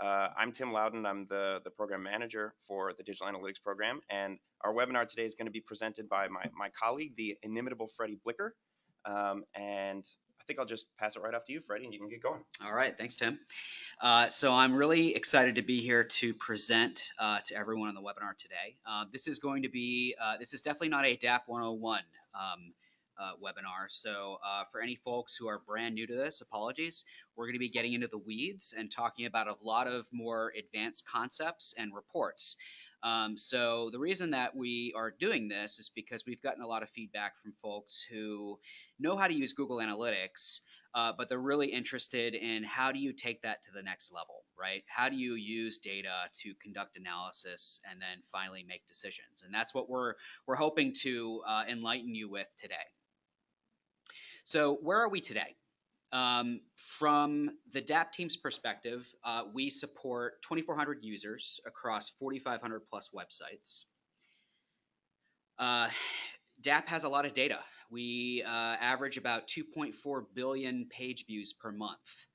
I'm Tim Loudon. I'm the program manager for the digital analytics program. And our webinar today is going to be presented by my colleague, the inimitable Freddie Blicker. And I think I'll just pass it right off to you, Freddie, and you can get going. All right, thanks, Tim. So I'm really excited to be here to present to everyone on the webinar today. This is definitely not a DAP 101 webinar. So for any folks who are brand new to this, apologies. We're going to be getting into the weeds and talking about a lot of more advanced concepts and reports. So the reason that we are doing this is because we've gotten a lot of feedback from folks who know how to use Google Analytics, but they're really interested in how do you take that to the next level, right? How do you use data to conduct analysis and then finally make decisions? And that's what we're hoping to enlighten you with today. So where are we today? From the DAP team's perspective, we support 2,400 users across 4,500 plus websites. DAP has a lot of data. We average about 2.4 billion page views per month.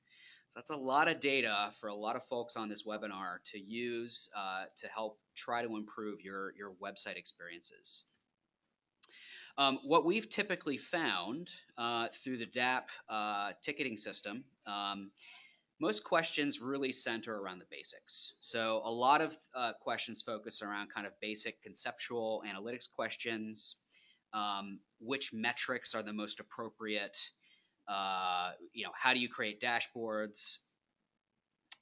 So that's a lot of data for a lot of folks on this webinar to use to help try to improve your website experiences. What we've typically found through the DAP ticketing system, most questions really center around the basics. So a lot of questions focus around kind of basic conceptual analytics questions, which metrics are the most appropriate, how do you create dashboards,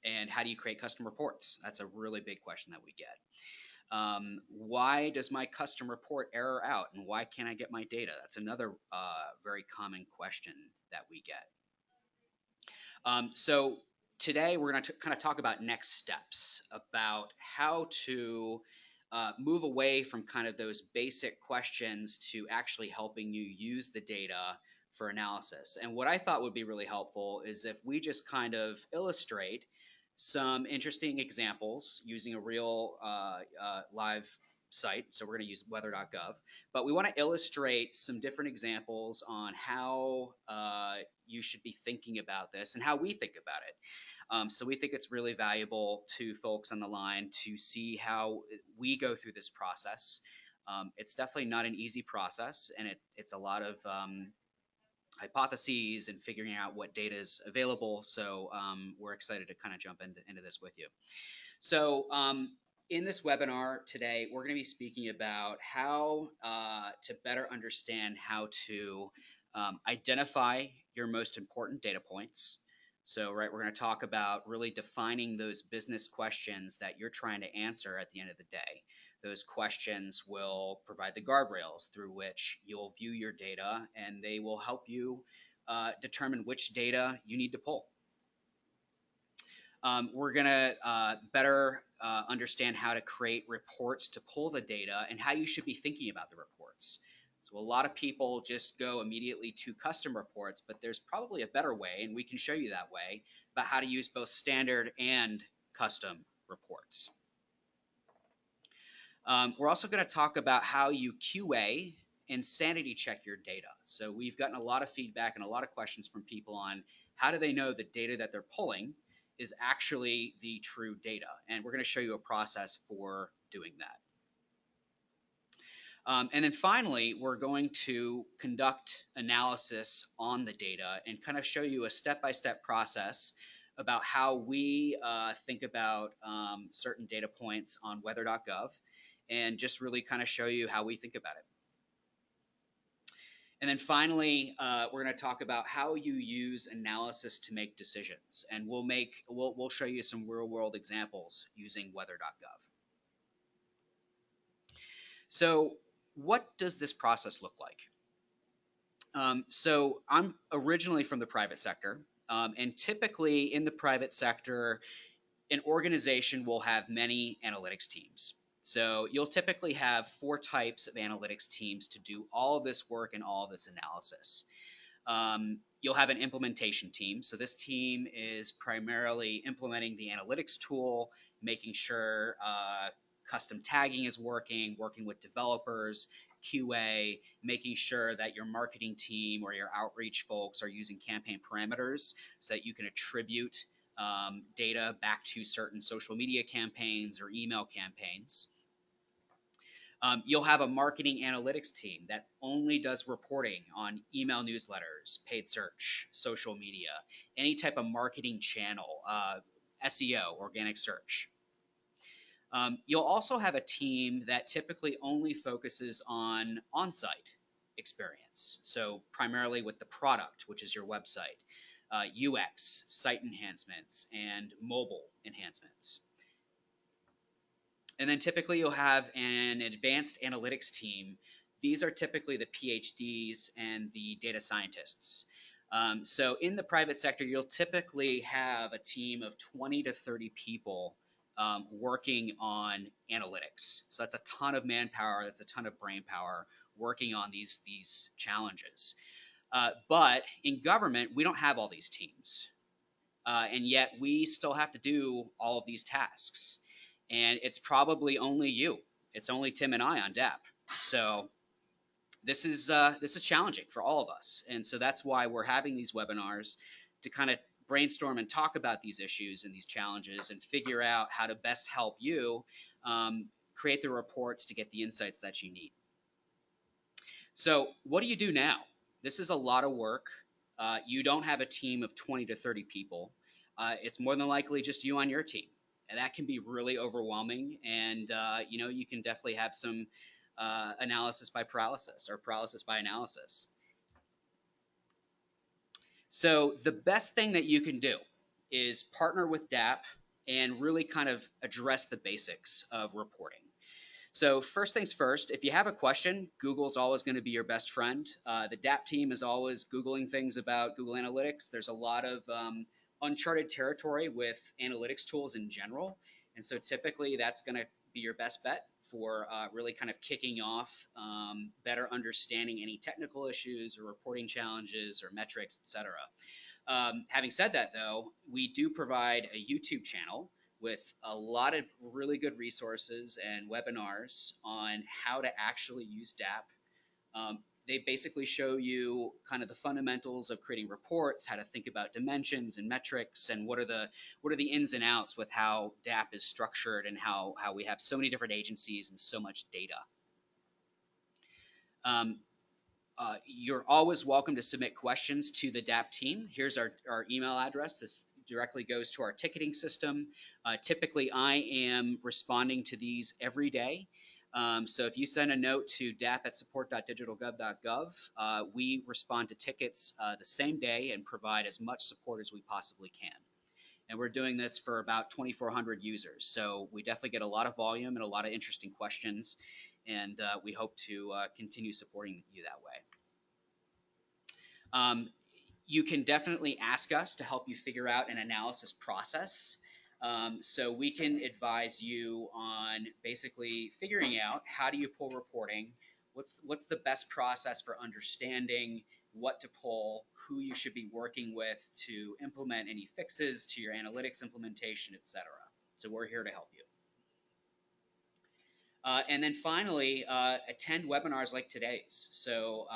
and how do you create custom reports? That's a really big question that we get. Why does my custom report error out, and why can't I get my data? That's another very common question that we get. So today we're going to kind of talk about next steps, about how to move away from kind of those basic questions to actually helping you use the data for analysis. And what I thought would be really helpful is if we just kind of illustrate some interesting examples using a real live site. So we're going to use weather.gov, but we want to illustrate some different examples on how you should be thinking about this and how we think about it. So we think it's really valuable to folks on the line to see how we go through this process. It's definitely not an easy process, and it's a lot of hypotheses and figuring out what data is available. So we're excited to kind of jump into this with you. So in this webinar today, we're going to be speaking about how to better understand how to identify your most important data points. So we're going to talk about really defining those business questions that you're trying to answer at the end of the day. Those questions will provide the guardrails through which you'll view your data, and they will help you determine which data you need to pull. We're going to better understand how to create reports to pull the data and how you should be thinking about the reports. So a lot of people just go immediately to custom reports, but there's probably a better way, and we can show you that way, about how to use both standard and custom reports. We're also going to talk about how you QA and sanity check your data. So we've gotten a lot of feedback and a lot of questions from people on how do they know the data that they're pulling is actually the true data. And we're going to show you a process for doing that. And then finally, we're going to conduct analysis on the data and kind of show you a step-by-step process about how we think about certain data points on weather.gov, and just really kind of show you how we think about it. And then finally, we're going to talk about how you use analysis to make decisions, and we'll show you some real-world examples using weather.gov. So what does this process look like? So I'm originally from the private sector, and typically in the private sector, an organization will have many analytics teams. So you'll typically have 4 types of analytics teams to do all of this work and all of this analysis. You'll have an implementation team. So this team is primarily implementing the analytics tool, making sure custom tagging is working with developers, QA, making sure that your marketing team or your outreach folks are using campaign parameters so that you can attribute data back to certain social media campaigns or email campaigns. You'll have a marketing analytics team that only does reporting on email newsletters, paid search, social media, any type of marketing channel, SEO, organic search. You'll also have a team that typically only focuses on on-site experience. So primarily with the product, which is your website, UX, site enhancements, and mobile enhancements. And then typically you'll have an advanced analytics team. These are typically the PhDs and the data scientists. So in the private sector, you'll typically have a team of 20 to 30 people working on analytics. So that's a ton of manpower, that's a ton of brain power working on these challenges. But in government, we don't have all these teams. And yet we still have to do all of these tasks. And it's probably only you. It's only Tim and I on DAP. So this is challenging for all of us. And so that's why we're having these webinars to kind of brainstorm and talk about these issues and these challenges and figure out how to best help you create the reports to get the insights that you need. So what do you do now? This is a lot of work. You don't have a team of 20 to 30 people. It's more than likely just you on your team. And that can be really overwhelming. And, you can definitely have some analysis by paralysis or paralysis by analysis. So the best thing that you can do is partner with DAP and really kind of address the basics of reporting. So first things first, if you have a question, Google's always going to be your best friend. The DAP team is always Googling things about Google Analytics. There's a lot of uncharted territory with analytics tools in general. And so typically that's going to be your best bet for really kind of kicking off better understanding any technical issues or reporting challenges or metrics, etc. Having said that, though, we do provide a YouTube channel with a lot of really good resources and webinars on how to actually use DAP. They basically show you kind of the fundamentals of creating reports, how to think about dimensions and metrics, and what are the ins and outs with how DAP is structured and how we have so many different agencies and so much data. You're always welcome to submit questions to the DAP team. Here's our email address. This directly goes to our ticketing system. Typically, I am responding to these every day. So if you send a note to dap@support.digitalgov.gov, we respond to tickets the same day and provide as much support as we possibly can. And we're doing this for about 2,400 users. So we definitely get a lot of volume and a lot of interesting questions. And we hope to continue supporting you that way. You can definitely ask us to help you figure out an analysis process. So we can advise you on basically figuring out how do you pull reporting, what's the best process for understanding what to pull, who you should be working with to implement any fixes to your analytics implementation, etc. So we're here to help you. And then finally, attend webinars like today's. So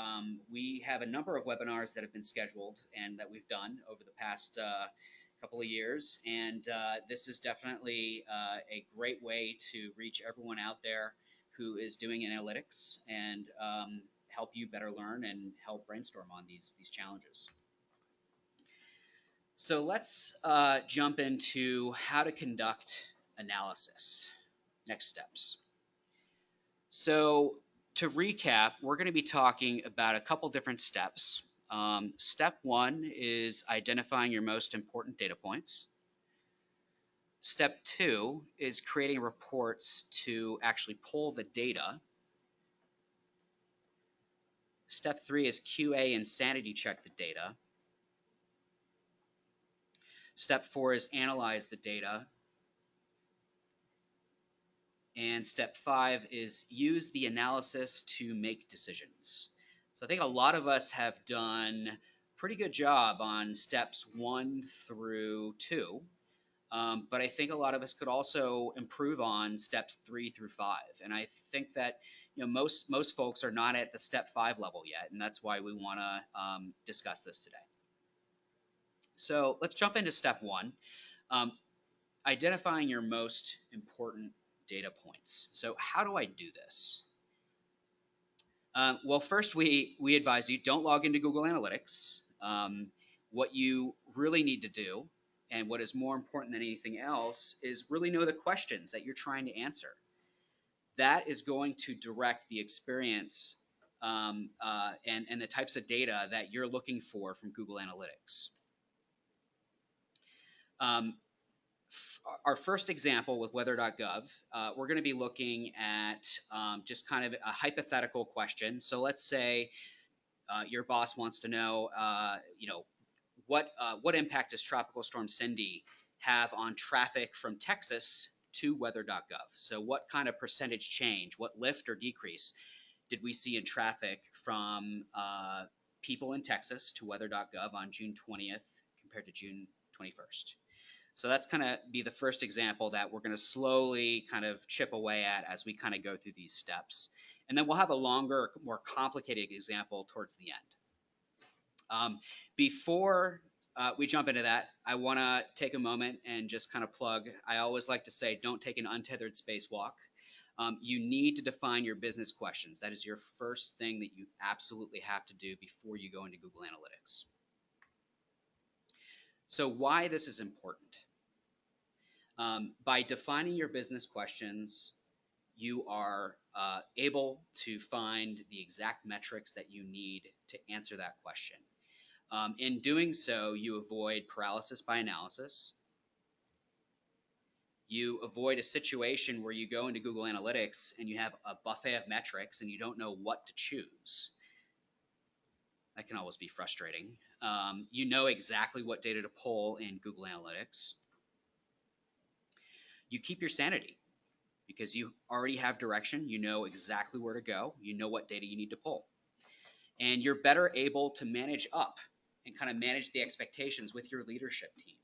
we have a number of webinars that have been scheduled and that we've done over the past couple of years. And this is definitely a great way to reach everyone out there who is doing analytics and help you better learn and help brainstorm on these challenges. So let's jump into how to conduct analysis. Next steps. So to recap, we're going to be talking about a couple different steps. Step one is identifying your most important data points. Step two is creating reports to actually pull the data. Step three is QA and sanity check the data. Step four is analyze the data. And step five is use the analysis to make decisions. So I think a lot of us have done a pretty good job on steps 1 through 2, but I think a lot of us could also improve on steps 3 through 5. And I think that most folks are not at the step 5 level yet, and that's why we want to discuss this today. So let's jump into step 1. Um, Identifying your most important data points. So how do I do this? Well, first we advise you don't log into Google Analytics. What you really need to do, and what is more important than anything else, is really know the questions that you're trying to answer. That is going to direct the experience and the types of data that you're looking for from Google Analytics. Our first example with weather.gov, we're going to be looking at just kind of a hypothetical question. So let's say your boss wants to know, what impact does Tropical Storm Cindy have on traffic from Texas to weather.gov? So what kind of percentage change, what lift or decrease did we see in traffic from people in Texas to weather.gov on June 20th compared to June 21st? So that's kind of be the first example that we're going to slowly kind of chip away at as we kind of go through these steps. And then we'll have a longer, more complicated example towards the end. Before we jump into that, I want to take a moment and just kind of plug. I always like to say, don't take an untethered spacewalk. You need to define your business questions. That is your first thing that you absolutely have to do before you go into Google Analytics. So why this is important. By defining your business questions, you are able to find the exact metrics that you need to answer that question. In doing so, you avoid paralysis by analysis. You avoid a situation where you go into Google Analytics and you have a buffet of metrics and you don't know what to choose. That can always be frustrating. You know exactly what data to pull in Google Analytics. You keep your sanity because you already have direction. You know exactly where to go. You know what data you need to pull. And you're better able to manage up and kind of manage the expectations with your leadership team.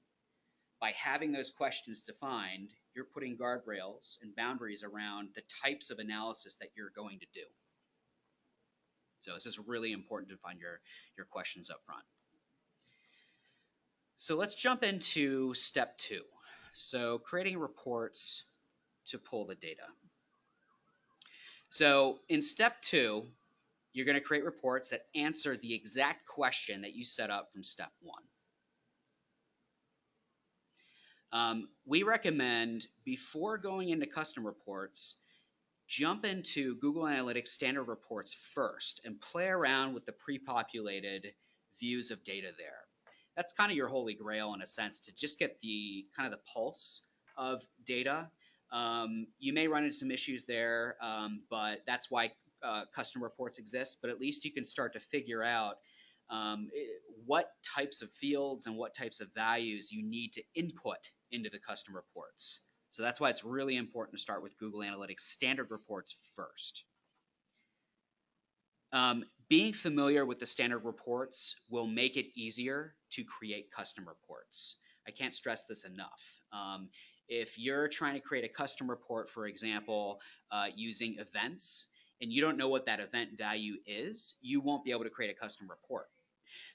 By having those questions defined, you're putting guardrails and boundaries around the types of analysis that you're going to do. So this is really important to find your questions up front. So let's jump into step 2. So creating reports to pull the data. So in step 2, you're going to create reports that answer the exact question that you set up from step 1. We recommend, before going into custom reports, jump into Google Analytics standard reports first and play around with the pre-populated views of data there. That's kind of your holy grail in a sense, to just get the kind of the pulse of data. You may run into some issues there, but that's why custom reports exist. But at least you can start to figure out what types of fields and what types of values you need to input into the custom reports. So that's why it's really important to start with Google Analytics standard reports first. Being familiar with the standard reports will make it easier to create custom reports. I can't stress this enough. If you're trying to create a custom report, for example, using events, and you don't know what that event value is, you won't be able to create a custom report.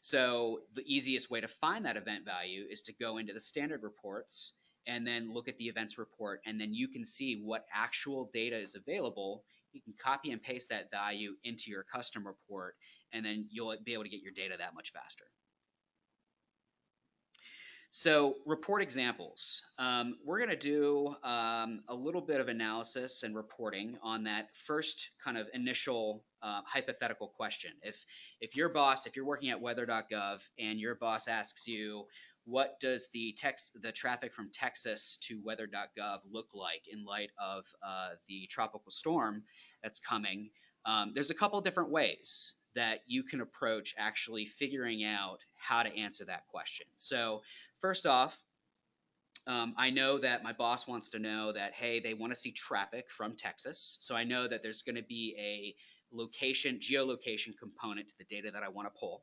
So the easiest way to find that event value is to go into the standard reports and then look at the events report, and then you can see what actual data is available. You can copy and paste that value into your custom report, and then you'll be able to get your data that much faster. So report examples. We're going to do a little bit of analysis and reporting on that first kind of initial hypothetical question. If you're working at weather.gov and your boss asks you, what does the traffic from Texas to weather.gov look like in light of the tropical storm that's coming? There's a couple different ways that you can approach actually figuring out how to answer that question. So first off, I know that my boss wants to know that, hey, they want to see traffic from Texas. So I know that there's going to be a geolocation component to the data that I want to pull.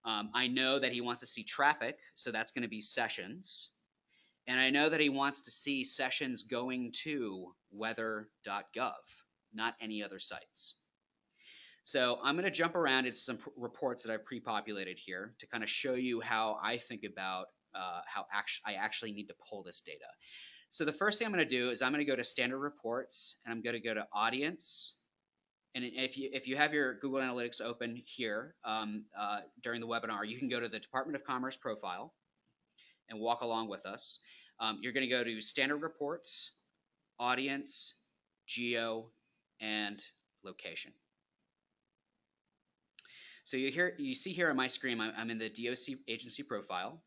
I know that he wants to see traffic, so that's going to be sessions. And I know that he wants to see sessions going to weather.gov, not any other sites. So I'm going to jump around into some reports that I've pre-populated here to kind of show you how I think about I actually need to pull this data. So the first thing I'm going to do is I'm going to go to standard reports, and I'm going to go to audience. And if you have your Google Analytics open here during the webinar, you can go to the Department of Commerce profile and walk along with us. You're going to go to standard reports, audience, geo, and location. So you see here on my screen, I'm in the DOC agency profile.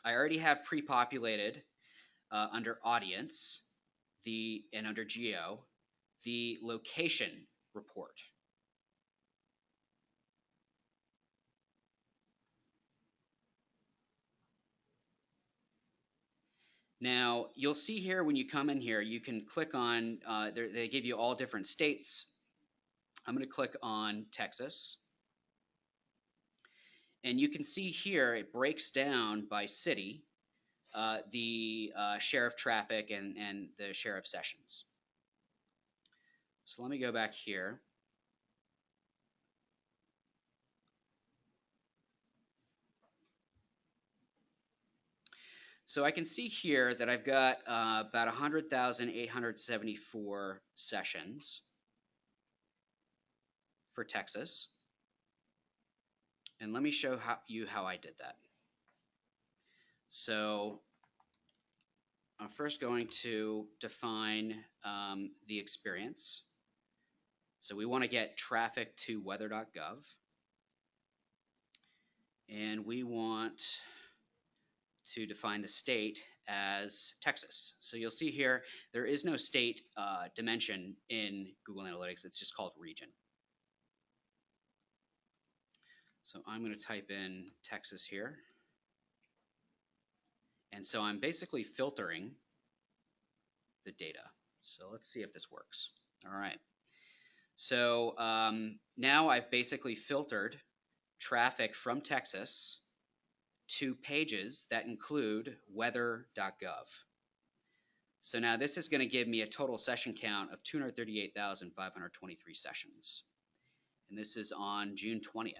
I already have pre-populated under audience and under geo the location report. Now you'll see here when you come in here, you can click on they give you all different states. I'm going to click on Texas. And you can see here it breaks down by city the share of traffic and the share of sessions. So let me go back here. So I can see here that I've got about 100,874 sessions for Texas. And let me show you how I did that. So I'm first going to define the experience. So we want to get traffic to weather.gov. And we want to define the state as Texas. So you'll see here, there is no state dimension in Google Analytics. It's just called region. So I'm going to type in Texas here. And so I'm basically filtering the data. So let's see if this works. All right. So now I've basically filtered traffic from Texas to pages that include weather.gov. So now this is going to give me a total session count of 238,523 sessions. And this is on June 20th.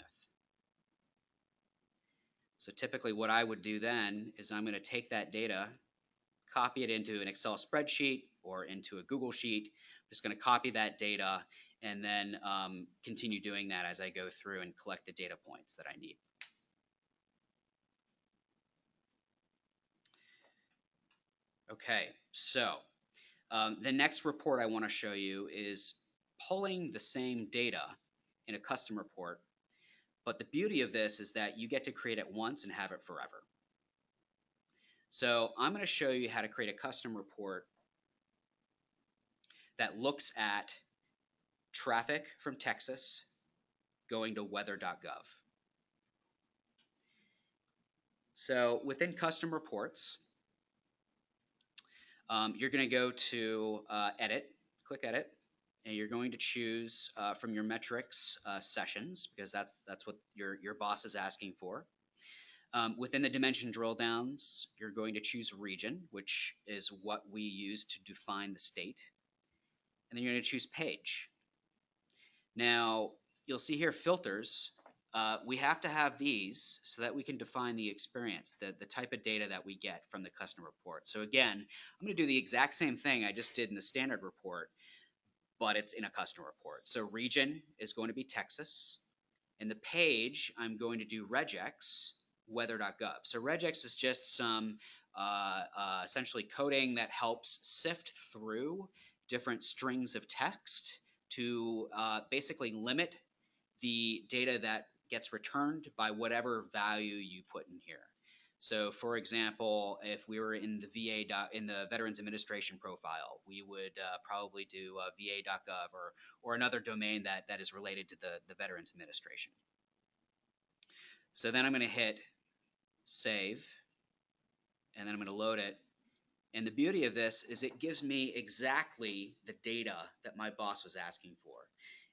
So typically what I would do then is I'm going to take that data, copy it into an Excel spreadsheet or into a Google Sheet. I'm just going to copy that data and then continue doing that as I go through and collect the data points that I need. Okay, so the next report I want to show you is pulling the same data in a custom report. But the beauty of this is that you get to create it once and have it forever. So I'm going to show you how to create a custom report that looks at traffic from Texas going to weather.gov. So within custom reports, you're going to go to edit, click edit, and you're going to choose from your metrics sessions, because that's what your boss is asking for. Within the dimension drill downs, you're going to choose region, which is what we use to define the state. And then you're going to choose page. Now, you'll see here filters. We have to have these so that we can define the experience, the type of data that we get from the custom report. So again, I'm going to do the exact same thing I just did in the standard report, but it's in a custom report. So region is going to be Texas. In the page, I'm going to do regex weather.gov. So regex is just some essentially coding that helps sift through different strings of text to basically limit the data that gets returned by whatever value you put in here. So for example, if we were in the in the Veterans Administration profile, we would probably do va.gov or another domain that is related to the Veterans Administration. So then I'm going to hit save, and then I'm going to load it. And the beauty of this is it gives me exactly the data that my boss was asking for.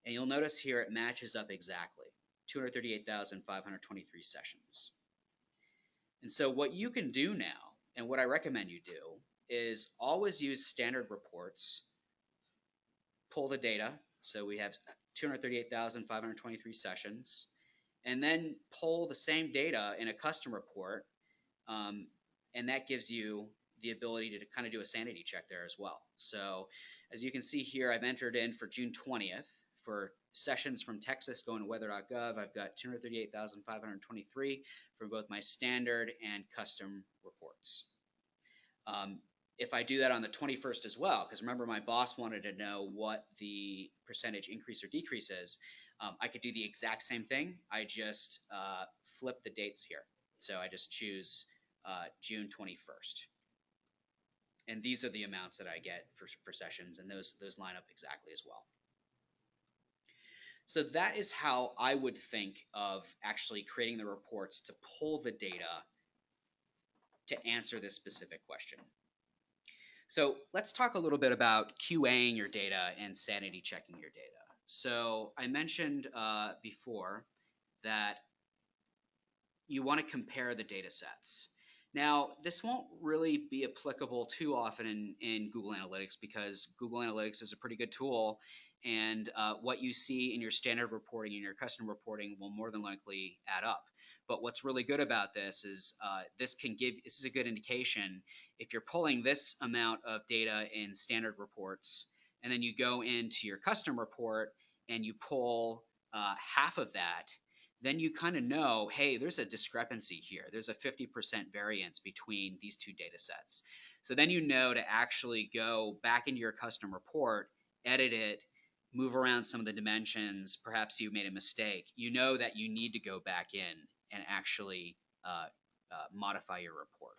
And you'll notice here it matches up exactly, 238,523 sessions. And so what you can do now, and what I recommend you do, is always use standard reports, pull the data. So we have 238,523 sessions, and then pull the same data in a custom report And that gives you the ability to kind of do a sanity check there as well. So as you can see here, I've entered in for June 20th for sessions from Texas going to weather.gov. I've got 238,523 for both my standard and custom reports. If I do that on the 21st as well, because remember my boss wanted to know what the percentage increase or decrease is, I could do the exact same thing. I just flip the dates here. So I just choose June 21st. And these are the amounts that I get for sessions, and those line up exactly as well. So that is how I would think of actually creating the reports to pull the data to answer this specific question. So let's talk a little bit about QAing your data and sanity checking your data. So I mentioned before that you want to compare the data sets. Now, this won't really be applicable too often in Google Analytics because Google Analytics is a pretty good tool, and what you see in your standard reporting and your custom reporting will more than likely add up. But what's really good about this is this is a good indication if you're pulling this amount of data in standard reports, and then you go into your custom report and you pull half of that, then you kind of know, hey, there's a discrepancy here. There's a 50% variance between these two data sets. So then you know to actually go back into your custom report, edit it, move around some of the dimensions. Perhaps you made a mistake. You know that you need to go back in and actually modify your report.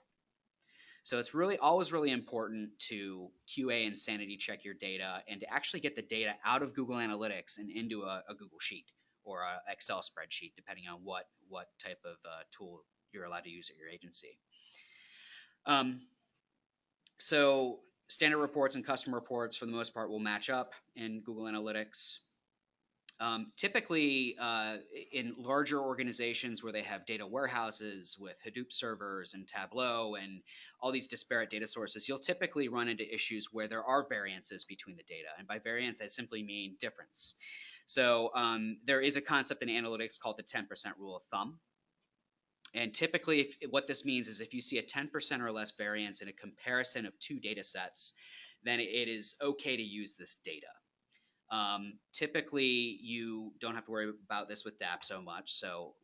So it's always really important to QA and sanity check your data and to actually get the data out of Google Analytics and into a Google Sheet or an Excel spreadsheet, depending on what type of tool you're allowed to use at your agency. So standard reports and custom reports, for the most part, will match up in Google Analytics. Typically, in larger organizations where they have data warehouses with Hadoop servers and Tableau and all these disparate data sources, you'll typically run into issues where there are variances between the data. And by variance, I simply mean difference. So there is a concept in analytics called the 10% rule of thumb. And typically, what this means is if you see a 10% or less variance in a comparison of two data sets, then it is okay to use this data. Typically, you don't have to worry about this with DAP so much, so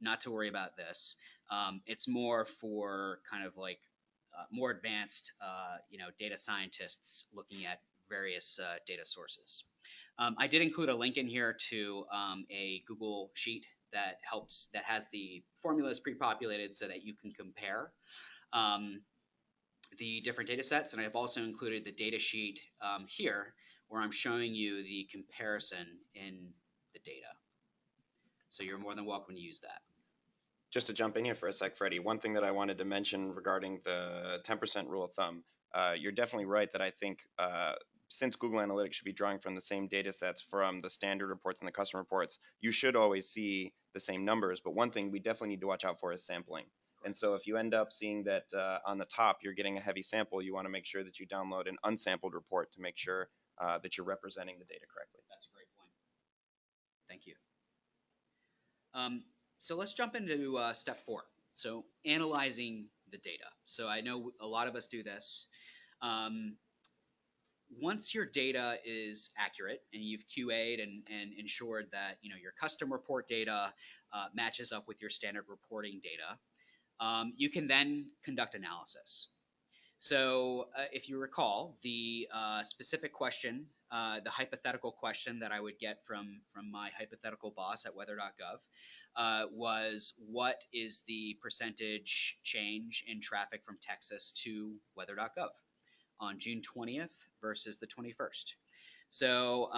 not to worry about this. It's more for kind of like more advanced, data scientists looking at various data sources. I did include a link in here to a Google Sheet that has the formulas pre-populated so that you can compare the different data sets, and I've also included the data sheet here where I'm showing you the comparison in the data. So you're more than welcome to use that. Just to jump in here for a sec, Freddie, one thing that I wanted to mention regarding the 10% rule of thumb, you're definitely right that I think since Google Analytics should be drawing from the same data sets from the standard reports and the custom reports, you should always see the same numbers. But one thing we definitely need to watch out for is sampling. And so if you end up seeing that on the top you're getting a heavy sample, you want to make sure that you download an unsampled report to make sure that you're representing the data correctly. That's a great point. Thank you. So let's jump into step 4. So analyzing the data. So I know a lot of us do this. Once your data is accurate and you've QA'd and ensured that your custom report data matches up with your standard reporting data, you can then conduct analysis. So if you recall, the specific question, the hypothetical question that I would get from my hypothetical boss at weather.gov was, what is the percentage change in traffic from Texas to weather.gov on June 20th versus the 21st? So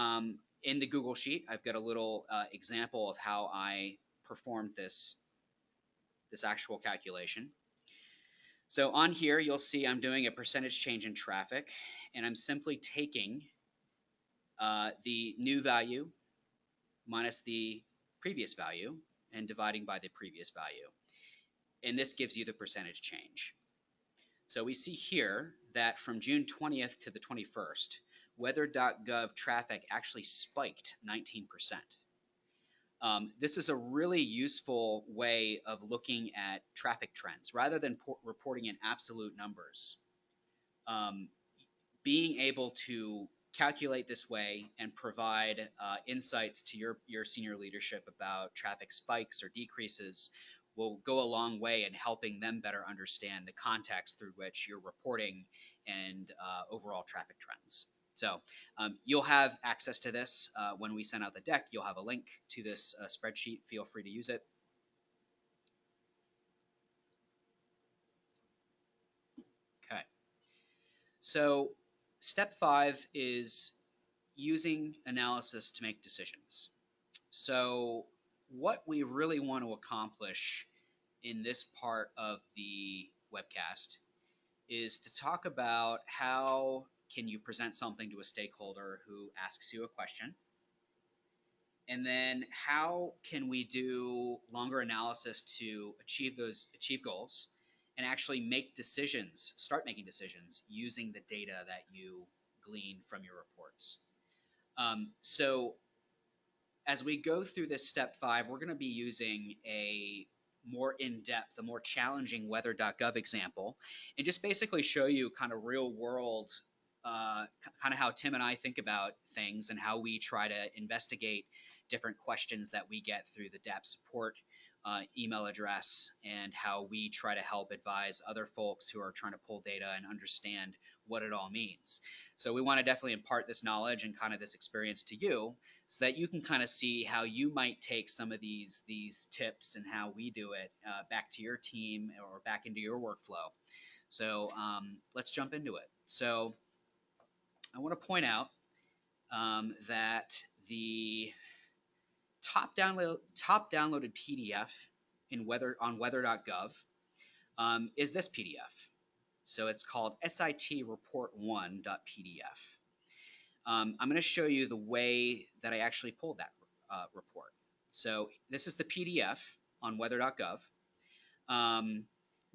in the Google Sheet, I've got a little example of how I performed this actual calculation. So on here, you'll see I'm doing a percentage change in traffic, and I'm simply taking the new value minus the previous value and dividing by the previous value. And this gives you the percentage change. So we see here that from June 20th to the 21st, weather.gov traffic actually spiked 19%. This is a really useful way of looking at traffic trends rather than reporting in absolute numbers. Being able to calculate this way and provide insights to your senior leadership about traffic spikes or decreases will go a long way in helping them better understand the context through which you're reporting and overall traffic trends. So you'll have access to this when we send out the deck. You'll have a link to this spreadsheet. Feel free to use it. Okay. So step 5 is using analysis to make decisions. So what we really want to accomplish in this part of the webcast is to talk about how can you present something to a stakeholder who asks you a question, and then how can we do longer analysis to achieve goals and actually make decisions, start making decisions using the data that you glean from your reports. So as we go through this step 5, we're going to be using a more in-depth, a more challenging weather.gov example, and just basically show you kind of real world, kind of how Tim and I think about things and how we try to investigate different questions that we get through the DAP support email address, and how we try to help advise other folks who are trying to pull data and understand what it all means. So we want to definitely impart this knowledge and kind of this experience to you so that you can kind of see how you might take some of these tips and how we do it back to your team or back into your workflow. So let's jump into it. So I want to point out that the top downloaded PDF on weather.gov is this PDF. So it's called sitreport1.pdf. I'm going to show you the way that I actually pulled that report. So this is the PDF on weather.gov.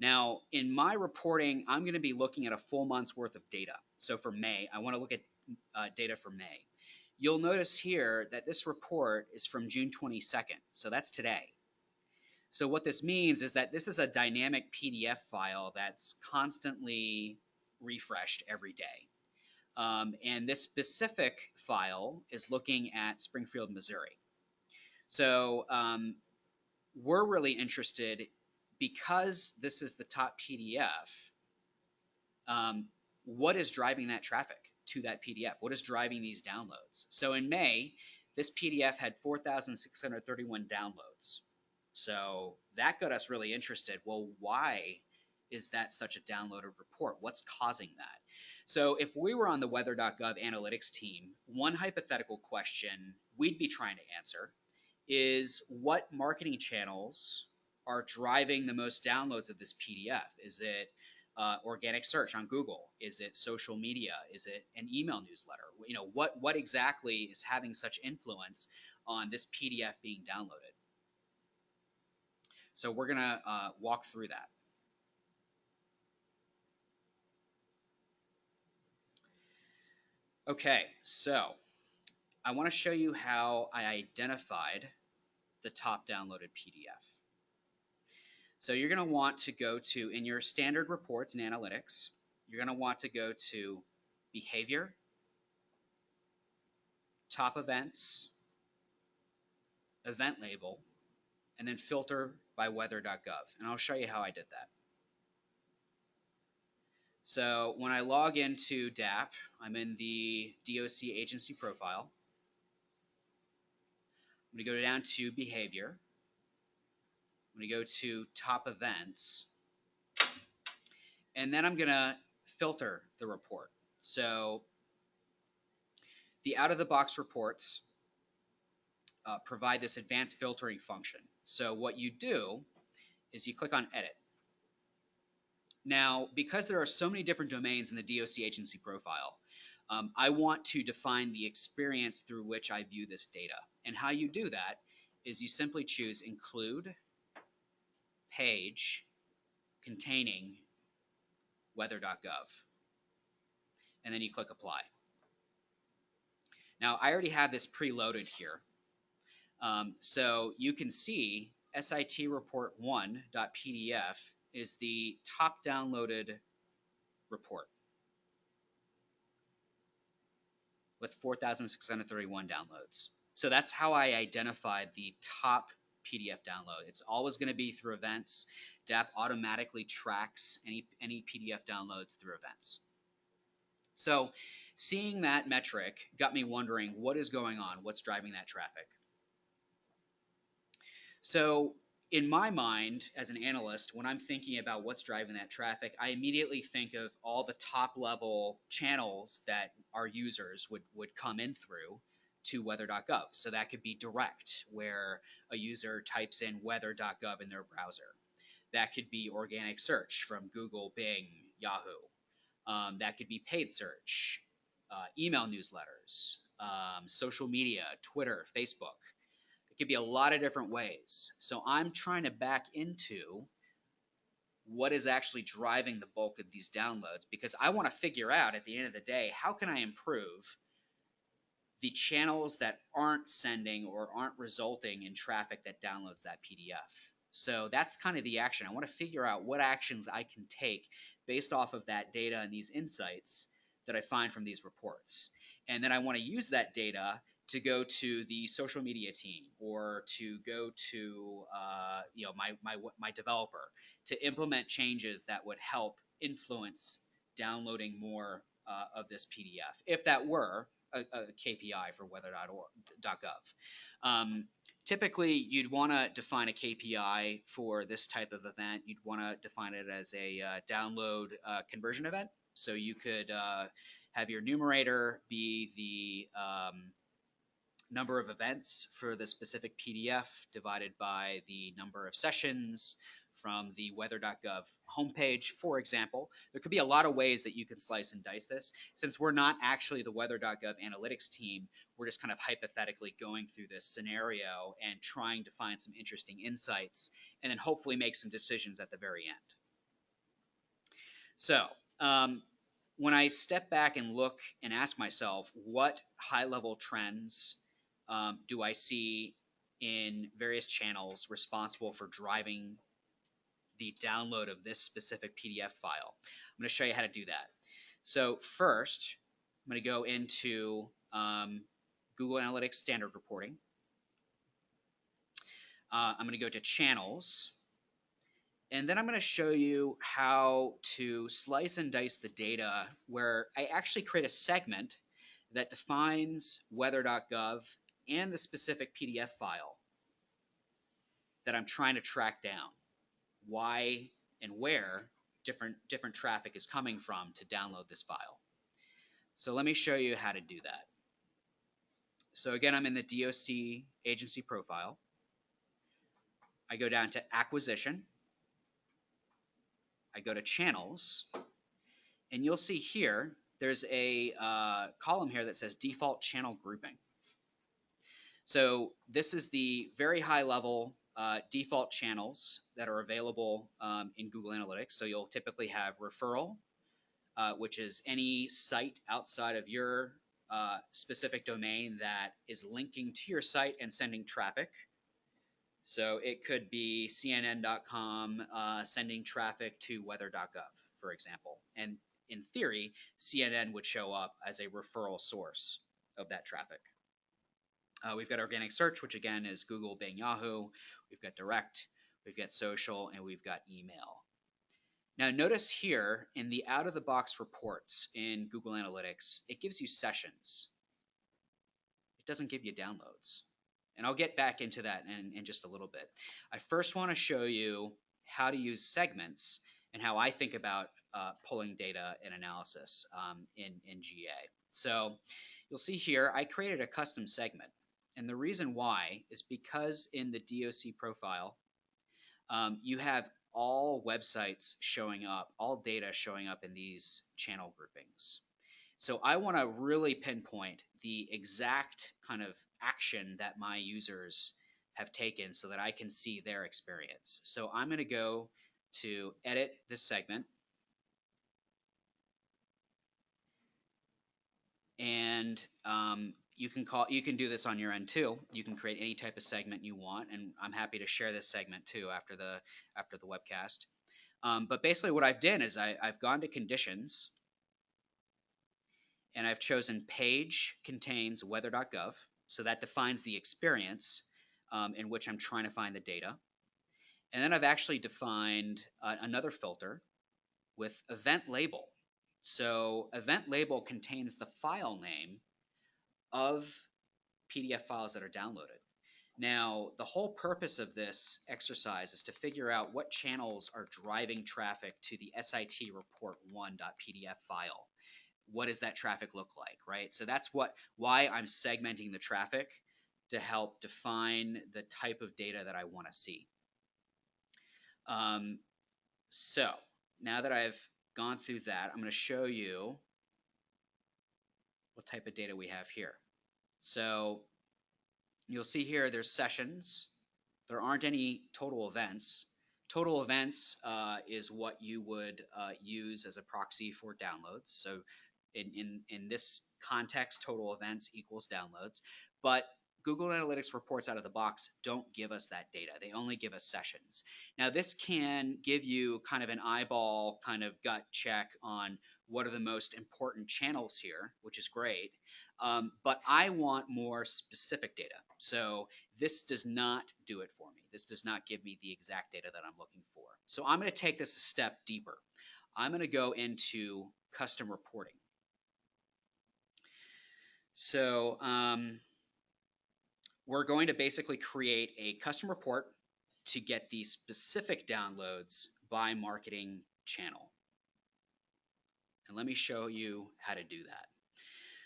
Now, in my reporting, I'm going to be looking at a full month's worth of data. So for May, I want to look at data for May. You'll notice here that this report is from June 22nd, so that's today. So what this means is that this is a dynamic PDF file that's constantly refreshed every day. And this specific file is looking at Springfield, Missouri. So we're really interested, because this is the top PDF, what is driving that traffic to that PDF? What is driving these downloads? So in May, this PDF had 4,631 downloads. So that got us really interested. Well, why is that such a downloaded report? What's causing that? So if we were on the weather.gov analytics team, one hypothetical question we'd be trying to answer is, what marketing channels are driving the most downloads of this PDF? Is it organic search on Google? Is it social media? Is it an email newsletter? You know, what exactly is having such influence on this PDF being downloaded? So we're gonna walk through that. Okay, so I want to show you how I identified the top downloaded PDF. So you're going to want to go to, in your standard reports and analytics, you're going to want to go to behavior, top events, event label, and then filter by weather.gov. And I'll show you how I did that. So when I log into DAP, I'm in the DOC agency profile. I'm going to go down to behavior. I'm going to go to top events. And then I'm going to filter the report. So the out-of-the-box reports provide this advanced filtering function. So what you do is you click on Edit. Now, because there are so many different domains in the DOC agency profile, I want to define the experience through which I view this data. And how you do that is you simply choose Include Page Containing weather.gov. And then you click Apply. Now, I already have this preloaded here. So you can see SIT report 1.pdf is the top downloaded report with 4,631 downloads. So that's how I identified the top PDF download. It's always going to be through events. DAP automatically tracks any PDF downloads through events. So seeing that metric got me wondering what is going on, what's driving that traffic. So in my mind, as an analyst, when I'm thinking about what's driving that traffic, I immediately think of all the top level channels that our users would come in through to weather.gov. So that could be direct, where a user types in weather.gov in their browser. That could be organic search from Google, Bing, Yahoo. That could be paid search, email newsletters, social media, Twitter, Facebook. It could be a lot of different ways. So I'm trying to back into what is actually driving the bulk of these downloads, because I want to figure out at the end of the day, how can I improve the channels that aren't sending or aren't resulting in traffic that downloads that PDF. So that's kind of the action. I want to figure out what actions I can take based off of that data and these insights that I find from these reports. And then I want to use that data to go to the social media team or to go to my developer to implement changes that would help influence downloading more of this PDF, if that were a KPI for weather.gov. Typically, you'd want to define a KPI for this type of event. You'd want to define it as a download conversion event. So you could have your numerator be the number of events for the specific PDF divided by the number of sessions from the weather.gov homepage, for example. There could be a lot of ways that you can slice and dice this. Since we're not actually the weather.gov analytics team, we're just kind of hypothetically going through this scenario and trying to find some interesting insights and then hopefully make some decisions at the very end. So when I step back and look and ask myself, what high-level trends do I see in various channels responsible for driving the download of this specific PDF file? I'm going to show you how to do that. So first, I'm going to go into Google Analytics Standard Reporting. I'm going to go to Channels. And then I'm going to show you how to slice and dice the data, where I actually create a segment that defines weather.gov and the specific PDF file that I'm trying to track down, why and where different traffic is coming from to download this file. So let me show you how to do that. So again, I'm in the DOC agency profile. I go down to Acquisition. I go to Channels, and you'll see here there's a column here that says Default Channel Grouping. So this is the very high level default channels that are available in Google Analytics. So you'll typically have referral, which is any site outside of your specific domain that is linking to your site and sending traffic. So it could be CNN.com sending traffic to weather.gov, for example. And in theory, CNN would show up as a referral source of that traffic. We've got organic search, which again is Google, Bing, Yahoo. We've got direct, we've got social, and we've got email. Now notice here in the out-of-the-box reports in Google Analytics, it gives you sessions. It doesn't give you downloads. And I'll get back into that in just a little bit. I first want to show you how to use segments and how I think about pulling data and analysis in GA. So you'll see here I created a custom segment. And the reason why is because in the DOC profile, you have all websites showing up, all data showing up in these channel groupings. So I want to really pinpoint the exact kind of action that my users have taken so that I can see their experience. So I'm going to go to edit this segment. And you can do this on your end too. You can create any type of segment you want, and I'm happy to share this segment too after the webcast. But basically, what I've done is I've gone to conditions, and I've chosen page contains weather.gov, so that defines the experience in which I'm trying to find the data. And then I've actually defined another filter with event label. So event label contains the file name of PDF files that are downloaded. Now, the whole purpose of this exercise is to figure out what channels are driving traffic to the SIT report 1.pdf file. What does that traffic look like, right? So that's why I'm segmenting the traffic to help define the type of data that I want to see. So now that I've gone through that, I'm going to show you what type of data we have here. So you'll see here there's sessions. There aren't any total events. Total events is what you would use as a proxy for downloads. So in this context, total events equals downloads. But Google Analytics reports out of the box don't give us that data. They only give us sessions. Now, this can give you kind of an eyeball kind of gut check on what are the most important channels here, which is great. But I want more specific data. So this does not do it for me. This does not give me the exact data that I'm looking for. So I'm going to take this a step deeper. I'm going to go into custom reporting. So we're going to basically create a custom report to get the specific downloads by marketing channel. And let me show you how to do that.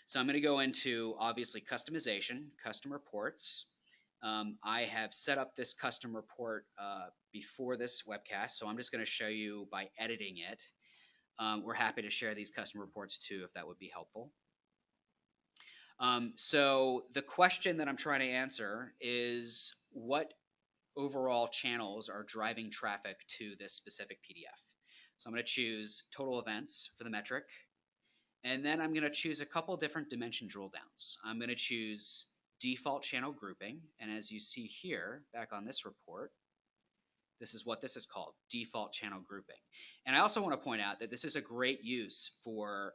So I'm going to go into, obviously, customization, custom reports. I have set up this custom report before this webcast, so I'm just going to show you by editing it. We're happy to share these custom reports too, if that would be helpful. So the question that I'm trying to answer is what overall channels are driving traffic to this specific PDF. So I'm going to choose total events for the metric. And then I'm going to choose a couple different dimension drill downs. I'm going to choose default channel grouping. And as you see here, back on this report, this is what this is called, default channel grouping. And I also want to point out that this is a great use for,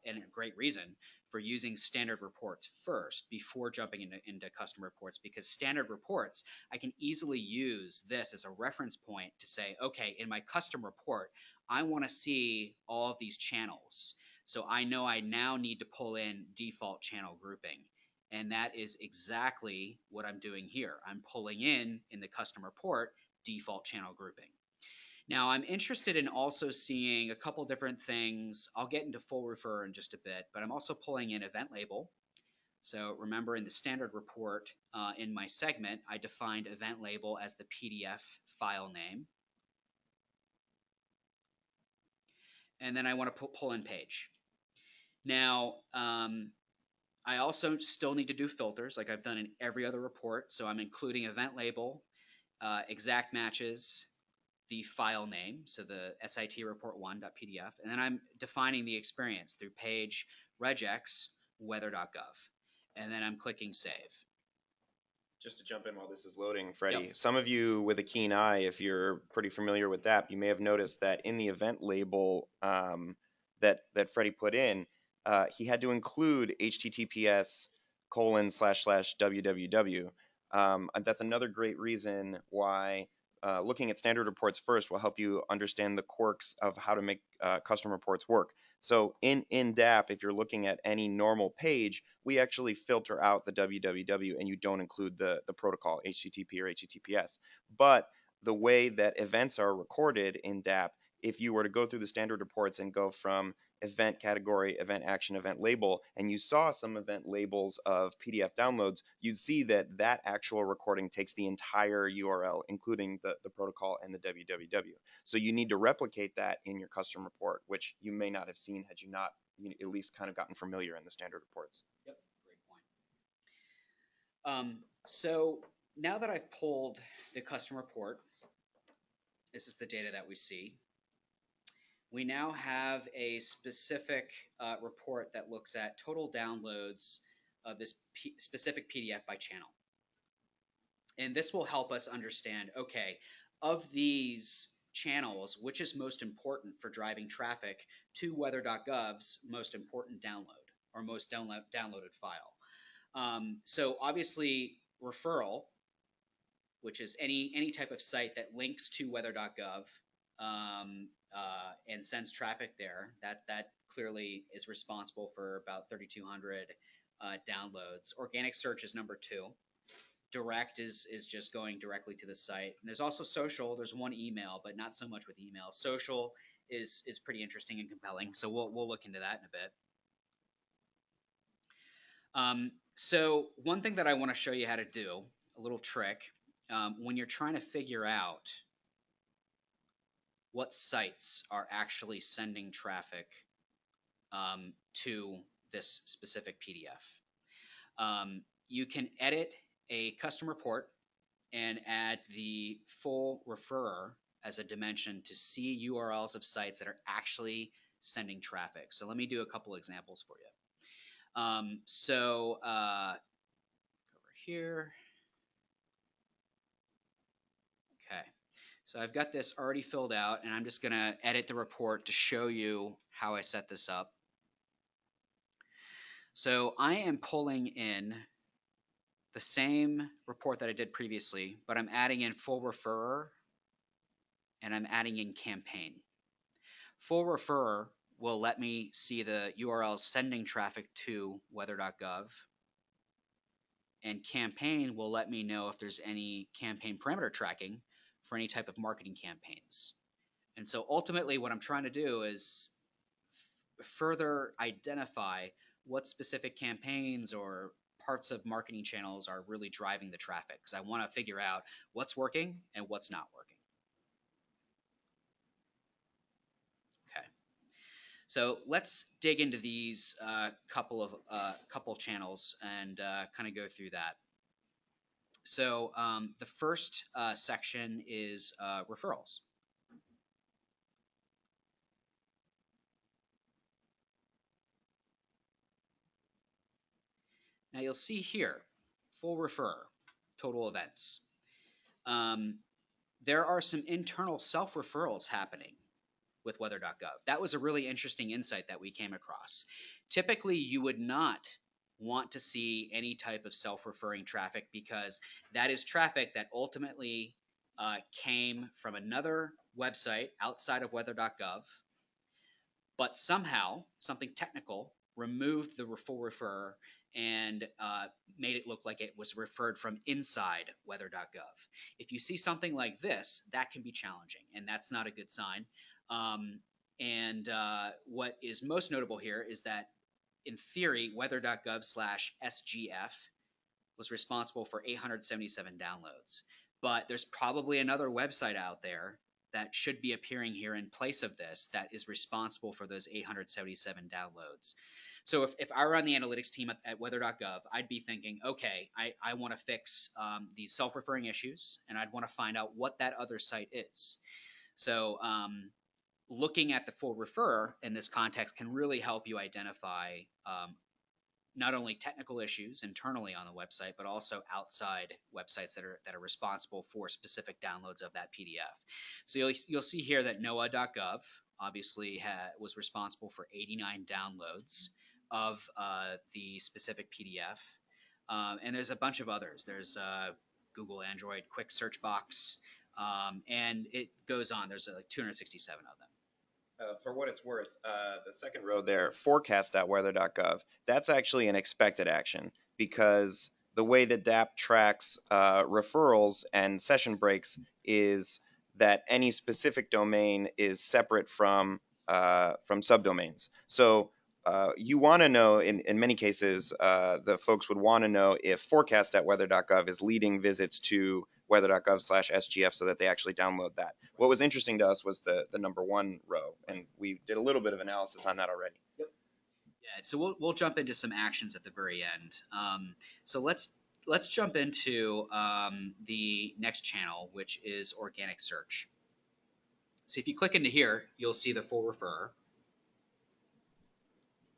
and a great reason for using standard reports first before jumping into custom reports, because standard reports, I can easily use this as a reference point to say, okay, in my custom report, I want to see all of these channels. So I know I now need to pull in default channel grouping. And that is exactly what I'm doing here. I'm pulling in the custom report, default channel grouping. Now I'm interested in also seeing a couple different things. I'll get into full refer in just a bit, but I'm also pulling in event label. So remember in the standard report in my segment, I defined event label as the PDF file name. And then I want to pull in page. Now, I also still need to do filters like I've done in every other report. So I'm including event label, exact matches, the file name, so the SIT report 1.pdf, and then I'm defining the experience through page regex weather.gov, and then I'm clicking save. Just to jump in while this is loading, Freddie, Yep. Some of you with a keen eye, if you're pretty familiar with DAP, you may have noticed that in the event label that Freddie put in, he had to include https://www. That's another great reason why looking at standard reports first will help you understand the quirks of how to make custom reports work. So in DAP, if you're looking at any normal page, we actually filter out the www and you don't include the protocol, HTTP or HTTPS. But the way that events are recorded in DAP, if you were to go through the standard reports and go from event category, event action, event label, and you saw some event labels of PDF downloads, you'd see that that actual recording takes the entire URL, including the protocol and the www. So you need to replicate that in your custom report, which you may not have seen had you not at least kind of gotten familiar in the standard reports. Yep, great point. So now that I've pulled the custom report, this is the data that we see. We now have a specific report that looks at total downloads of this specific PDF by channel. And this will help us understand, okay, of these channels, which is most important for driving traffic to weather.gov's most important download or most downloaded file. So obviously referral, which is any type of site that links to weather.gov and sends traffic there, that clearly is responsible for about 3,200 downloads. Organic search is number 2. Direct is just going directly to the site. And there's also social. There's one email, but not so much with email. Social is pretty interesting and compelling. So we'll look into that in a bit. So one thing that I want to show you how to do, a little trick, when you're trying to figure out what sites are actually sending traffic to this specific PDF. You can edit a custom report and add the full referrer as a dimension to see URLs of sites that are actually sending traffic. So let me do a couple examples for you. Over here. Okay. So I've got this already filled out, and I'm just going to edit the report to show you how I set this up. So I am pulling in the same report that I did previously, but I'm adding in full referrer and I'm adding in campaign. Full referrer will let me see the URLs sending traffic to weather.gov, and campaign will let me know if there's any campaign parameter tracking for any type of marketing campaigns. And so ultimately what I'm trying to do is further identify what specific campaigns or parts of marketing channels are really driving the traffic, because I want to figure out what's working and what's not working. Okay, so let's dig into these couple channels and kind of go through that. So the first section is referrals. Now you'll see here, full referrer, total events. There are some internal self-referrals happening with weather.gov. That was a really interesting insight that we came across. Typically, you would not want to see any type of self-referring traffic because that is traffic that ultimately came from another website outside of weather.gov, but somehow something technical removed the full referrer and made it look like it was referred from inside weather.gov. If you see something like this, that can be challenging, and that's not a good sign. What is most notable here is that, in theory, weather.gov/SGF was responsible for 877 downloads. But there's probably another website out there that should be appearing here in place of this that is responsible for those 877 downloads. So if I were on the analytics team at weather.gov, I'd be thinking, okay, I want to fix these self-referring issues, and I'd want to find out what that other site is. So looking at the full referrer in this context can really help you identify not only technical issues internally on the website, but also outside websites that are responsible for specific downloads of that PDF. So you'll see here that NOAA.gov obviously was responsible for 89 downloads of the specific PDF, and there's a bunch of others. There's Google Android quick search box, and it goes on. There's like 267 of them. For what it's worth, the second row there, forecast.weather.gov, that's actually an expected action because the way that DAP tracks referrals and session breaks is that any specific domain is separate from subdomains. So you want to know, in many cases, the folks would want to know if forecast.weather.gov is leading visits to weather.gov/SGF so that they actually download that. What was interesting to us was the number 1 row, and we did a little bit of analysis on that already. Yep. Yeah, so we'll jump into some actions at the very end. So let's jump into the next channel, which is organic search. So if you click into here, you'll see the full referrer.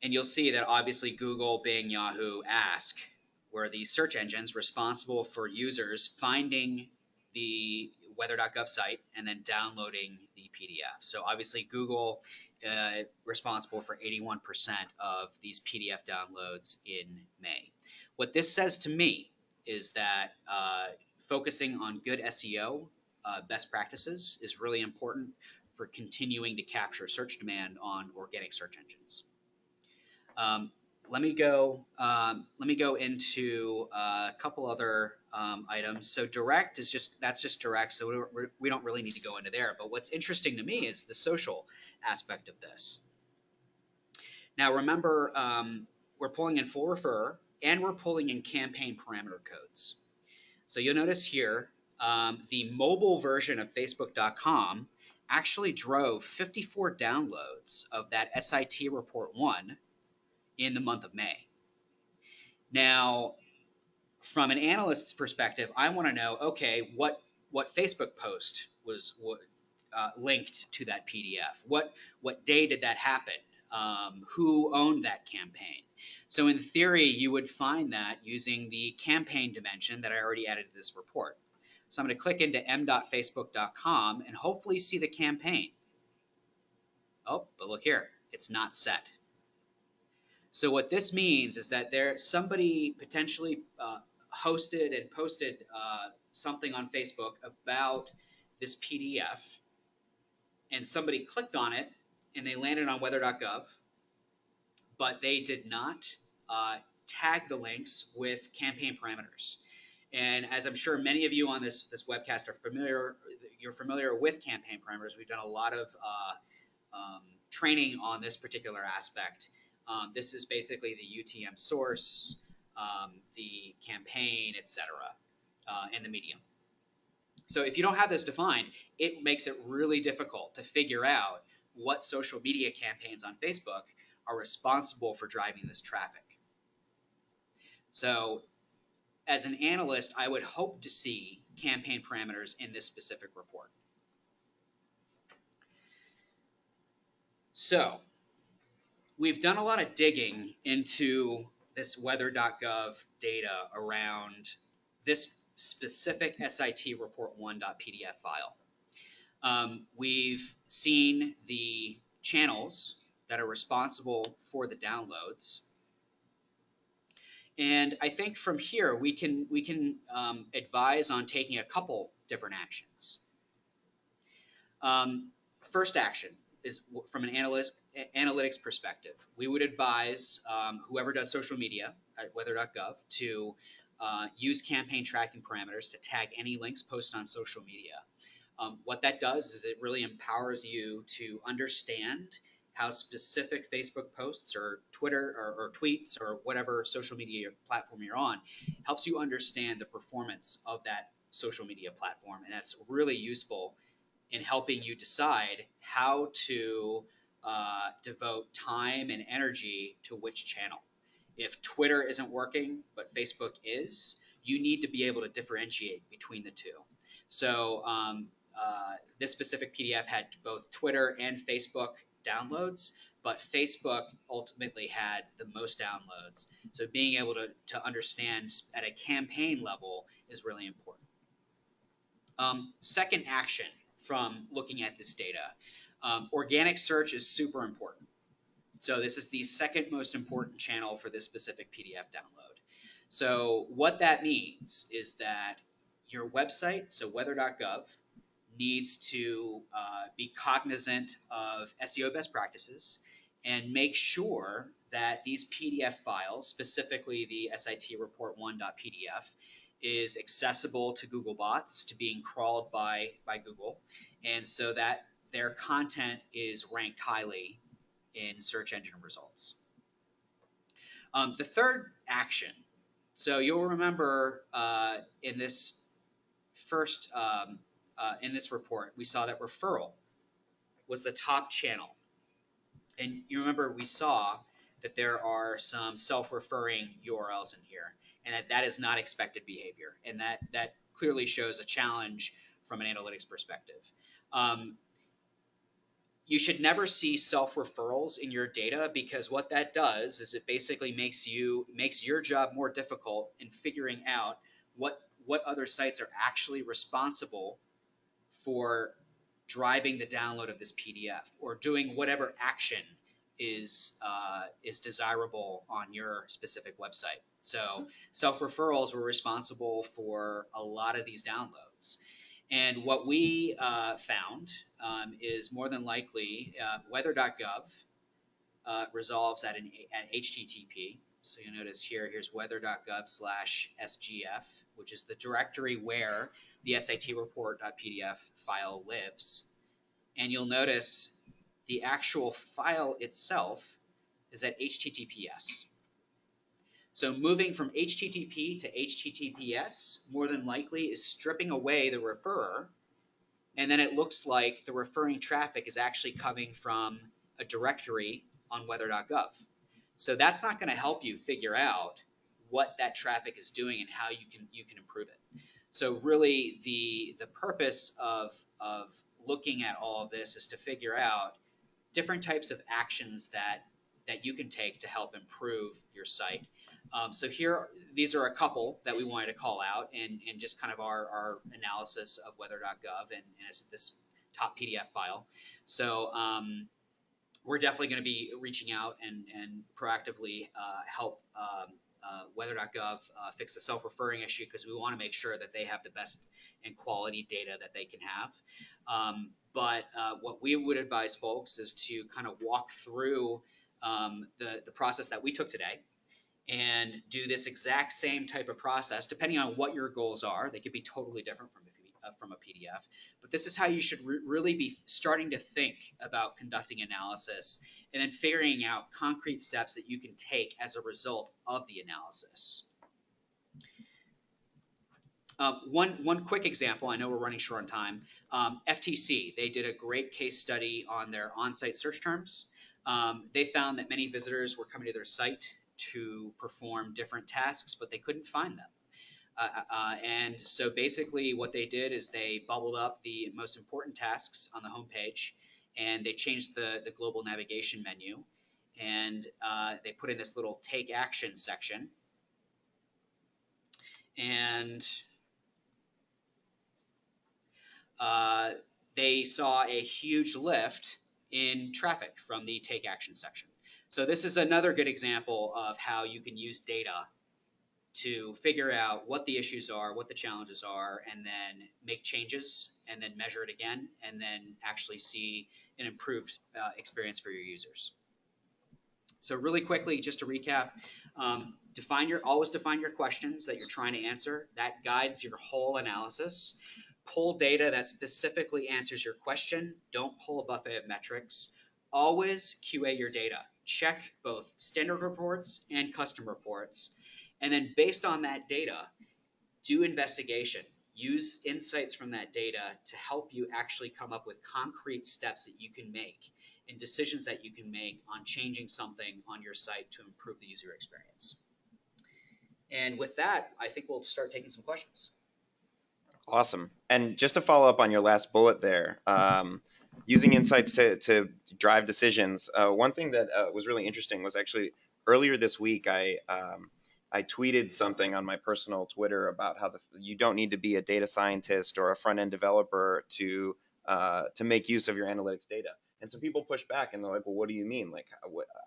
And you'll see that obviously Google, Bing, Yahoo, Ask were the search engines responsible for users finding the weather.gov site and then downloading the PDF. So obviously Google responsible for 81% of these PDF downloads in May. What this says to me is that focusing on good SEO best practices is really important for continuing to capture search demand on organic search engines. Let me go into a couple other items. So direct is that's just direct, so we don't really need to go into there. But what's interesting to me is the social aspect of this. Now remember, we're pulling in full refer and we're pulling in campaign parameter codes. So you'll notice here the mobile version of Facebook.com actually drove 54 downloads of that SIT report 1 in the month of May. Now, from an analyst's perspective, I want to know, okay, what Facebook post was linked to that PDF? What day did that happen? Who owned that campaign? So in theory, you would find that using the campaign dimension that I already added to this report. So I'm going to click into m.facebook.com and hopefully see the campaign. Oh, but look here, it's not set. So what this means is that somebody potentially hosted and posted something on Facebook about this PDF, and somebody clicked on it and they landed on weather.gov, but they did not tag the links with campaign parameters. And as I'm sure many of you on this webcast are familiar, you're familiar with campaign parameters. We've done a lot of training on this particular aspect. This is basically the UTM source, the campaign, etc., and the medium. So if you don't have this defined, it makes it really difficult to figure out what social media campaigns on Facebook are responsible for driving this traffic. So as an analyst, I would hope to see campaign parameters in this specific report. So we've done a lot of digging into this weather.gov data around this specific SIT report1.pdf file. We've seen the channels that are responsible for the downloads. And I think from here we can advise on taking a couple different actions. First action is from an analytics perspective. We would advise whoever does social media at weather.gov to use campaign tracking parameters to tag any links posted on social media. What that does is it really empowers you to understand how specific Facebook posts or Twitter or tweets or whatever social media platform you're on helps you understand the performance of that social media platform. And that's really useful in helping you decide how to devote time and energy to which channel. If Twitter isn't working, but Facebook is, you need to be able to differentiate between the two. So this specific PDF had both Twitter and Facebook downloads, but Facebook ultimately had the most downloads. So being able to understand at a campaign level is really important. Second action from looking at this data, organic search is super important. So this is the second most important channel for this specific PDF download. So what that means is that your website, so weather.gov, needs to be cognizant of SEO best practices and make sure that these PDF files, specifically the SIT report1.pdf, is accessible to Google bots, to being crawled by Google, and so that their content is ranked highly in search engine results. The third action, so you'll remember in this first in this report, we saw that referral was the top channel. And you remember we saw that there are some self-referring URLs in here, and that is not expected behavior. And that clearly shows a challenge from an analytics perspective. you should never see self-referrals in your data, because what that does is it basically makes your job more difficult in figuring out what other sites are actually responsible for driving the download of this PDF or doing whatever action is desirable on your specific website. So self-referrals were responsible for a lot of these downloads. And what we found is more than likely weather.gov resolves at HTTP. So you'll notice here's weather.gov/SGF, which is the directory where the SAT report.pdf file lives. And you'll notice the actual file itself is at HTTPS. So moving from HTTP to HTTPS more than likely is stripping away the referrer, and then it looks like the referring traffic is actually coming from a directory on weather.gov. So that's not going to help you figure out what that traffic is doing and how you can improve it. So really the purpose of looking at all of this is to figure out different types of actions that you can take to help improve your site. So these are a couple that we wanted to call out, and just kind of our analysis of weather.gov and this top PDF file. So we're definitely going to be reaching out and proactively help weather.gov fix the self-referring issue, because we want to make sure that they have the best and quality data that they can have. But what we would advise folks is to kind of walk through the process that we took today and do this exact same type of process, depending on what your goals are. They could be totally different from a PDF, but this is how you should really be starting to think about conducting analysis and then figuring out concrete steps that you can take as a result of the analysis. One quick example, I know we're running short on time. FTC, they did a great case study on their on-site search terms. They found that many visitors were coming to their site to perform different tasks, but they couldn't find them. And so basically what they did is they bubbled up the most important tasks on the homepage, and they changed the global navigation menu, and they put in this little take action section. And they saw a huge lift in traffic from the take action section. So this is another good example of how you can use data to figure out what the issues are, what the challenges are, and then make changes, and then measure it again, and then actually see an improved experience for your users. So really quickly, just to recap, always define your questions that you're trying to answer. That guides your whole analysis. Pull data that specifically answers your question. Don't pull a buffet of metrics. Always QA your data. Check both standard reports and custom reports. And then based on that data, do investigation. Use insights from that data to help you actually come up with concrete steps that you can make and decisions that you can make on changing something on your site to improve the user experience. And with that, I think we'll start taking some questions. Awesome. And just to follow up on your last bullet there, using insights to drive decisions. One thing that was really interesting was actually earlier this week, I tweeted something on my personal Twitter about how you don't need to be a data scientist or a front-end developer to make use of your analytics data. And so people push back and they're like, well, what do you mean? Like,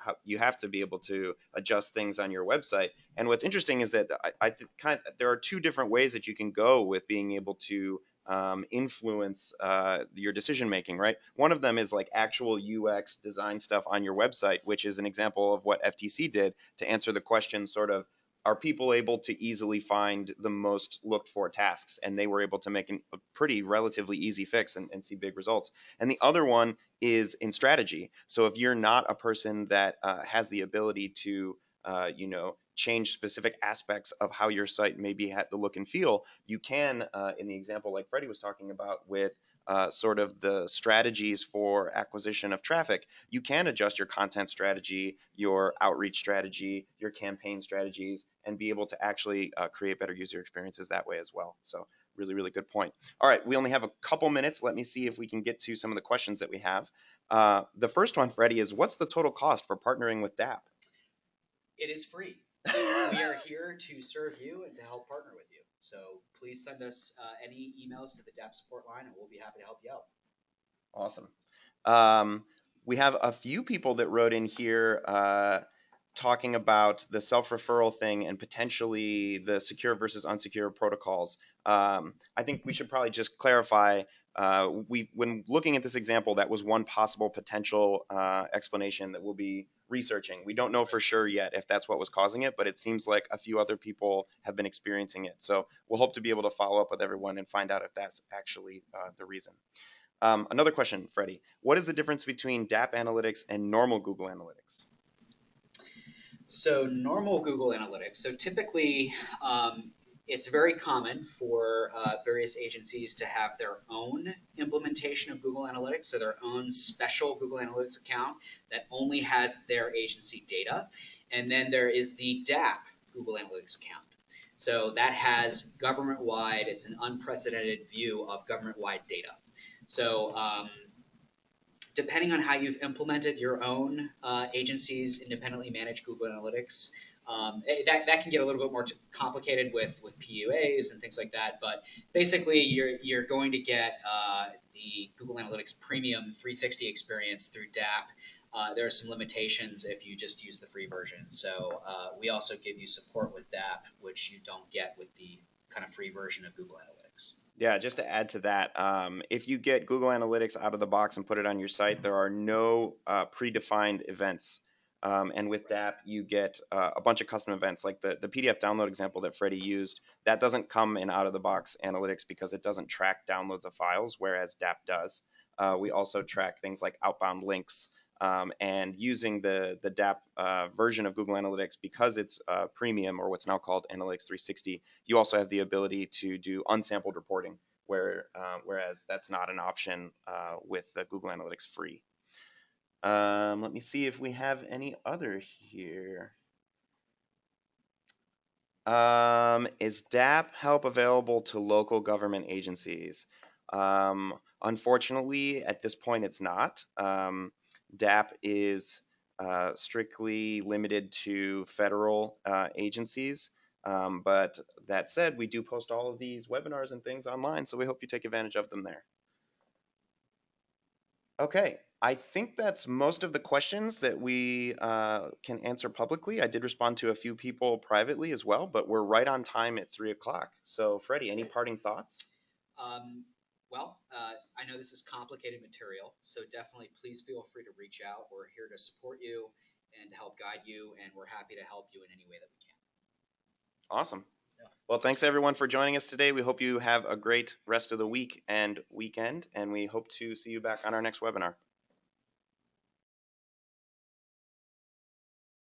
how you have to be able to adjust things on your website. And what's interesting is that there are two different ways that you can go with being able to influence your decision making, right? One of them is like actual UX design stuff on your website, which is an example of what FTC did to answer the question sort of, are people able to easily find the most looked for tasks? And they were able to make a pretty relatively easy fix and see big results. And the other one is in strategy. So if you're not a person that has the ability to, change specific aspects of how your site maybe had the look and feel, you can, in the example like Freddie was talking about with sort of the strategies for acquisition of traffic, you can adjust your content strategy, your outreach strategy, your campaign strategies, and be able to actually create better user experiences that way as well. So really, really good point. All right, we only have a couple minutes. Let me see if we can get to some of the questions that we have. The first one, Freddie, is what's the total cost for partnering with DAP? It is free. We are here to serve you and to help partner with you. So please send us any emails to the DAP support line, and we'll be happy to help you out. Awesome. We have a few people that wrote in here talking about the self-referral thing and potentially the secure versus unsecure protocols. I think we should probably just clarify. When looking at this example, that was one possible potential explanation that we'll be researching. We don't know for sure yet if that's what was causing it, but it seems like a few other people have been experiencing it. So we'll hope to be able to follow up with everyone and find out if that's actually the reason. Another question, Freddie. What is the difference between DAP Analytics and normal Google Analytics? So normal Google Analytics. So typically, it's very common for various agencies to have their own implementation of Google Analytics, so their own special Google Analytics account that only has their agency data. And then there is the DAP Google Analytics account. So that has government-wide, it's an unprecedented view of government-wide data. So depending on how you've implemented your own agencies independently managed Google Analytics, that can get a little bit more complicated with PUAs and things like that. But basically, you're going to get the Google Analytics Premium 360 experience through DAP. There are some limitations if you just use the free version. So we also give you support with DAP, which you don't get with the kind of free version of Google Analytics. Yeah, just to add to that, if you get Google Analytics out of the box and put it on your site, there are no predefined events. And with DAP, you get a bunch of custom events, like the PDF download example that Freddie used. That doesn't come in out of the box analytics because it doesn't track downloads of files, whereas DAP does. We also track things like outbound links. And using the DAP version of Google Analytics, because it's premium, or what's now called Analytics 360, you also have the ability to do unsampled reporting, whereas that's not an option with the Google Analytics free. Let me see if we have any other here. Is DAP help available to local government agencies? Unfortunately, at this point, it's not. DAP is strictly limited to federal agencies. But that said, we do post all of these webinars and things online, so we hope you take advantage of them there. Okay, I think that's most of the questions that we can answer publicly. I did respond to a few people privately as well, but we're right on time at 3 o'clock. So Freddie, any parting thoughts? Well, I know this is complicated material, so definitely please feel free to reach out. We're here to support you and to help guide you, and we're happy to help you in any way that we can. Awesome. Well, thanks everyone for joining us today. We hope you have a great rest of the week and weekend, and we hope to see you back on our next webinar.